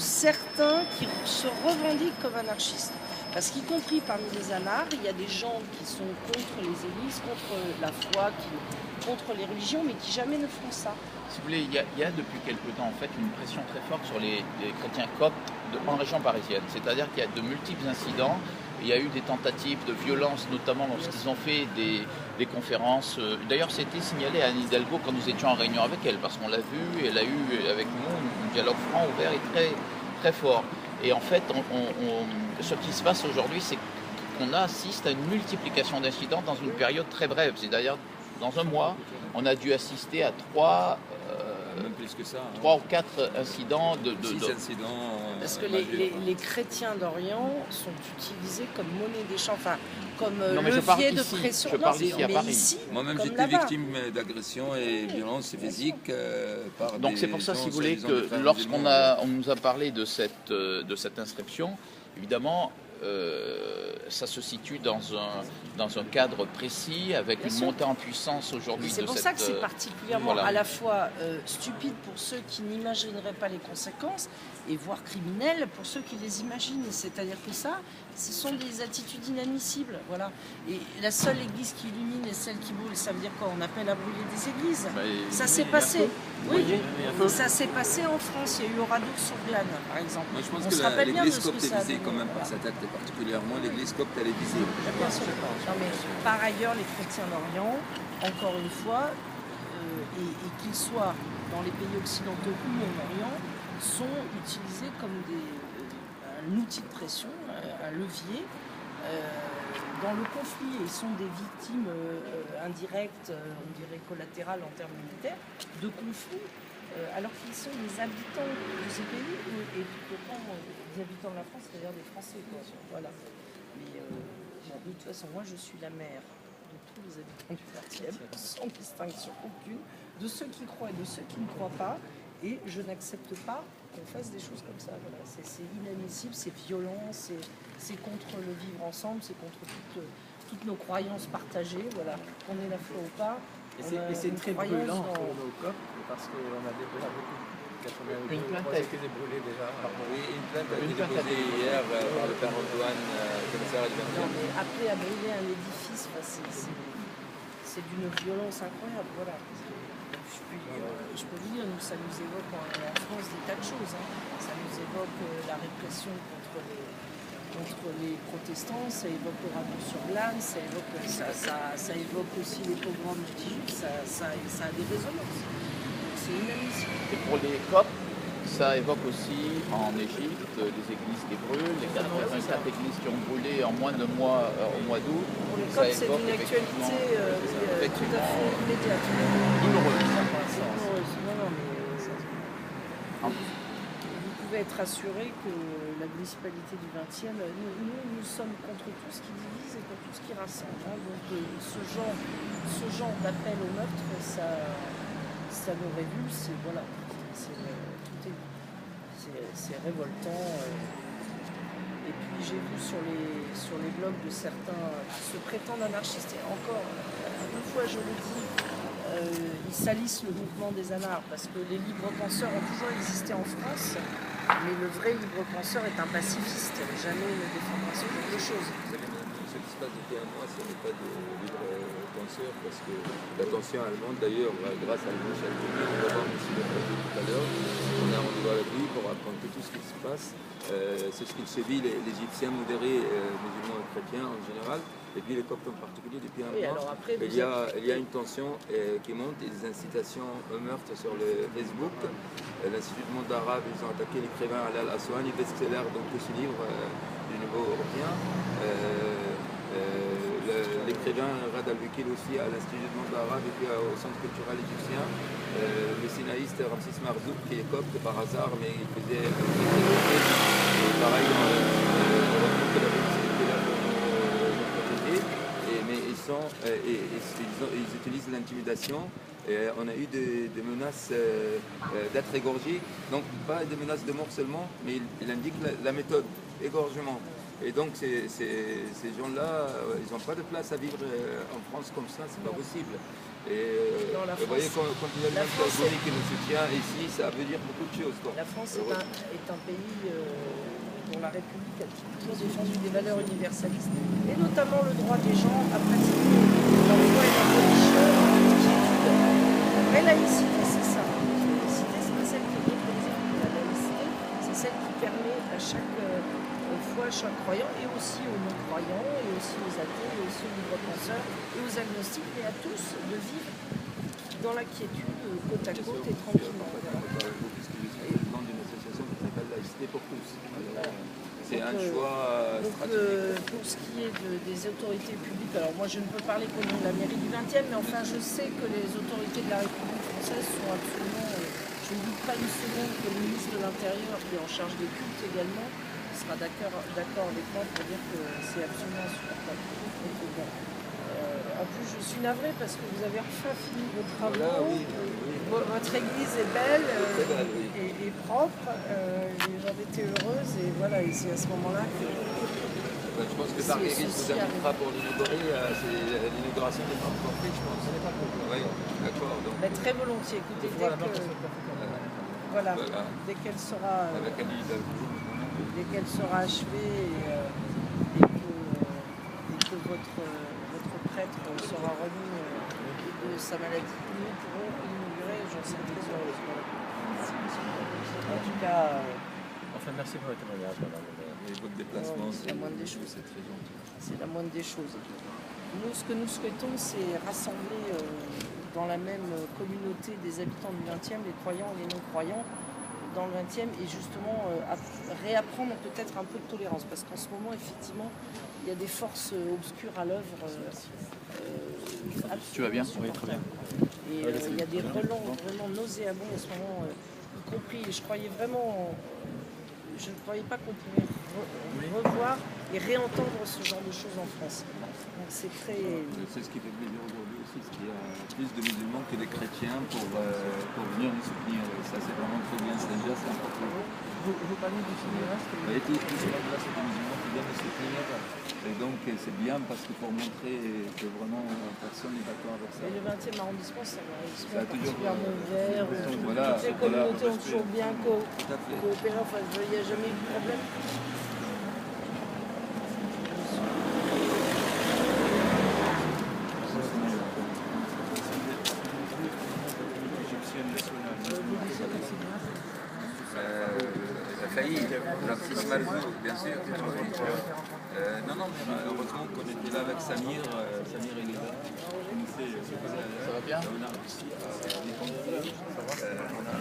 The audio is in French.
certains qui se revendiquent comme anarchistes. Parce qu'y compris parmi les anards, il y a des gens qui sont contre les églises, contre la foi, contre les religions, mais qui jamais ne font ça. Si vous voulez, il y a depuis quelque temps en fait une pression très forte sur les chrétiens coptes en région parisienne. C'est-à-dire qu'il y a de multiples incidents. Il y a eu des tentatives de violence, notamment lorsqu'ils ont fait des conférences. D'ailleurs, c'était signalé à Anne Hidalgo quand nous étions en réunion avec elle, parce qu'on l'a vu, elle a eu avec nous un dialogue franc, ouvert et très, très fort. Et en fait, ce qui se passe aujourd'hui, c'est qu'on assiste à une multiplication d'incidents dans une période très brève. C'est-à-dire, dans un mois, on a dû assister à même plus que ça, hein. 3 ou 4 incidents. 6 incidents. Parce que les chrétiens d'Orient sont utilisés comme monnaie d'échange, enfin, comme levier de pression. Je parle ici à Paris. Moi-même, j'étais victime d'agressions et violences physiques par Donc c'est pour ça, si vous voulez, que lorsqu'on nous a parlé de cette inscription, évidemment, ça se situe dans un cadre précis, avec une montée en puissance aujourd'hui. C'est pour ça que c'est particulièrement à la fois stupide pour ceux qui n'imagineraient pas les conséquences, et voire criminel pour ceux qui les imaginent. C'est-à-dire que ça, ce sont des attitudes inadmissibles. Voilà. Et la seule église qui illumine est celle qui brûle. Ça veut dire quoi? On appelle à brûler des églises. Ça s'est passé. Oui, ça s'est passé en France. Il y a eu au Radour-sur-Glane, par exemple. Moi, je pense que l'église copte est visée quand même par cet acte, et particulièrement l'église copte, elle est visée. Bien sûr. Non, mais par ailleurs, les chrétiens d'Orient, encore une fois, et qu'ils soient dans les pays occidentaux ou en Orient, sont utilisés comme un outil de pression, un levier. Dans le conflit, ils sont des victimes indirectes, on dirait collatérales en termes militaires, de conflits, alors qu'ils sont des habitants de ces pays, et tout autant des habitants de la France, c'est-à-dire des Français. Voilà. Mais de toute façon, moi je suis la mère de tous les habitants du 20e, sans distinction aucune, de ceux qui croient et de ceux qui ne croient pas. Et je n'accepte pas qu'on fasse des choses comme ça. Voilà. C'est inadmissible, c'est violent, c'est contre le vivre ensemble, c'est contre toutes nos croyances partagées. Voilà. Qu'on ait la foi ou pas. Et c'est très brûlant pour nos coptes, parce qu'on a déjà beaucoup. Une plainte a été brûlée déjà. Oui, une plainte a été déposée hier par le père Antoine, commissaire du 20e. Appeler à brûler un édifice, c'est d'une violence incroyable. Voilà. Je peux vous dire, ça nous évoque en France des tas de choses. Hein. Ça nous évoque la répression contre les protestants, ça évoque le Radour-sur-Glane, ça évoque aussi les pogroms du Tijoux, ça a des résonances. C'est inadmissible. Et pour les coptes, ça évoque aussi en Égypte les églises qui brûlent, les 84 églises qui ont brûlé en moins de mois au mois d'août. Pour les coptes, c'est une actualité tout à fait immédiate. Douloureuse. Vous pouvez être assuré que la municipalité du 20e, nous sommes contre tout ce qui divise et contre tout ce qui rassemble. Hein. Donc ce genre d'appel au meurtre, ça nous révulse. Voilà, c'est révoltant. Et puis j'ai vu sur les blogs de certains qui se prétendent anarchistes, et encore une fois je le dis, ils salissent le mouvement des anards, parce que les libres penseurs ont toujours existé en France, mais le vrai libre penseur est un pacifiste, jamais ne défendra ce genre de choses. Ce qui se passe depuis un mois, ce n'est pas de libre penseur, parce que la tension allemande, d'ailleurs, grâce à Michel Foucault, on va voir M. Le Président tout à l'heure, on a rendez-vous avec lui pour apprendre tout ce qui se passe. C'est ce qu'il se vit, les Égyptiens modérés, musulmans et chrétiens en général, et puis les Coptes en particulier depuis un mois. Alors après, il y a une tension qui monte, et des incitations au meurtre sur le Facebook. L'Institut du monde arabe, ils ont attaqué l'écrivain Alal Aswani, best-seller, donc ce livre du niveau européen. L'écrivain Rad Al-Wikil aussi à l'Institut du monde arabe et puis au Centre culturel égyptien. Le sinaïste Ramsis Marzouk qui est copte par hasard, mais il faisait pareil, on retrouve que la police était là pour nous protéger, mais ils utilisent l'intimidation. On a eu des menaces d'être égorgés, donc pas des menaces de mort seulement, mais il indique la méthode, égorgement. Et donc ces gens-là, ils n'ont pas de place à vivre en France comme ça, c'est pas possible. Et vous voyez, quand il y a le États-Unis qui nous soutient ici, ça veut dire beaucoup de choses. La France est un pays dont la République a toujours défendu des valeurs universalistes, et notamment le droit des gens à pratiquer leur foi et leur religion en quiétude. La laïcité, c'est ça. La laïcité, c'est pas celle qui est représente. La laïcité, c'est celle qui permet à chaque foi, à chaque croyant, et aussi aux non-croyants, et aussi aux athées, et aussi aux libre-penseurs, et aux agnostiques, et à tous, de vivre dans la quiétude, côte à côte et tranquillement. Puisque je suis président d'une association qui s'appelle Laïcité pour tous. C'est un choix stratégique. Pour ce qui est des autorités publiques, alors moi je ne peux parler qu'au nom de la mairie du 20e, mais enfin je sais que les autorités de la République française sont absolument, je ne doute pas une seconde que le ministre de l'Intérieur, qui est en charge des cultes également, sera d'accord avec moi pour dire que c'est absolument insupportable. Donc, bon, en plus je suis navrée parce que vous avez enfin fini vos travaux, votre église est belle et propre, les gens étaient heureuses, et voilà, et c'est à ce moment-là que... Je pense que Paris Église vous invitera pour l'inaugurer, c'est l'inauguration des membres compris, je pense. Oui, d'accord. Mais très volontiers, écoutez, dès qu'elle sera... dès qu'elle sera achevée et que votre prêtre sera remis de sa maladie, nous pourrons l'inaugurer, j'en suis très heureuse. En tout cas... Enfin, merci pour votre témoignage, madame. Et votre déplacement, c'est la moindre des choses. C'est très gentil. C'est la moindre des choses. Nous, ce que nous souhaitons, c'est rassembler dans la même communauté des habitants du 20e, les croyants et les non-croyants, dans le 20e, et justement réapprendre peut-être un peu de tolérance, parce qu'en ce moment, effectivement, il y a des forces obscures à l'œuvre. Tu vas bien? Oui, très bien. Et il y a des relents vraiment nauséabonds en ce moment, y compris, je ne croyais pas qu'on pourrait revoir et réentendre ce genre de choses en France. Donc c'est très... C'est ce qui fait plaisir aujourd'hui aussi, c'est qu'il y a plus de musulmans que de chrétiens pour venir nous soutenir. Ça c'est vraiment très bien, c'est déjà important. Vous parlez du cinéaste? Il y a plus de musulmans qui viennent nous soutenir. Et donc c'est bien parce que pour montrer que vraiment personne n'est d'accord avec ça. Et le 20e arrondissement, c'est un arrondissement toujours particulièrement ouvert, toutes les communautés ont toujours bien coopéré, enfin il n'y a jamais eu de problème. Failli, Ramsis Marzouk, bien sûr. Non, mais heureusement qu'on était là avec Samir, il est là. Ça va bien? On a réussi à les contrôler. On a